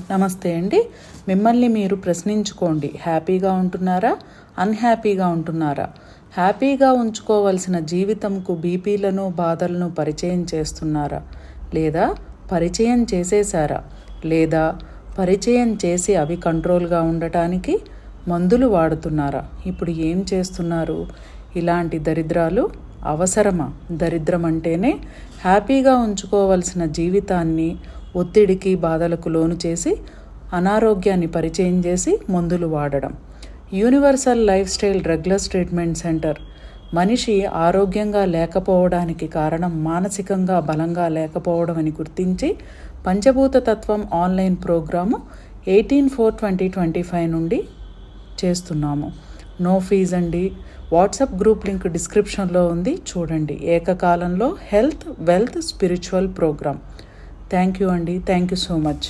నమస్తే అండి. మిమ్మల్ని మీరు ప్రశ్నించుకోండి. హ్యాపీగా ఉంటున్నారా? అన్హ్యాపీగా ఉంటున్నారా? హ్యాపీగా ఉంచుకోవలసిన జీవితంకు బీపీలను బాధలను పరిచయం చేస్తున్నారా? లేదా పరిచయం చేసేశారా? లేదా పరిచయం చేసి అవి కంట్రోల్గా ఉండటానికి మందులు వాడుతున్నారా? ఇప్పుడు ఏం చేస్తున్నారు? ఇలాంటి దరిద్రాలు అవసరమా? దరిద్రం అంటేనే హ్యాపీగా ఉంచుకోవలసిన జీవితాన్ని ఒత్తిడికి బాధలకు లోను చేసి అనారోగ్యాన్ని పరిచయం చేసి మందులు వాడడం. Universal life style drugless treatment centre మనిషి ఆరోగ్యంగా లేకపోవడానికి కారణం మానసికంగా బలంగా లేకపోవడం అని గుర్తించి పంచభూత తత్వం ఆన్లైన్ ప్రోగ్రాము 18/4/2025 నుండి చేస్తున్నాము. నో ఫీజ్ అండి. వాట్సాప్ గ్రూప్ లింక్ డిస్క్రిప్షన్లో ఉంది, చూడండి. ఏకకాలంలో health, wealth, spiritual programme. Thank you అండి. Thank you so much.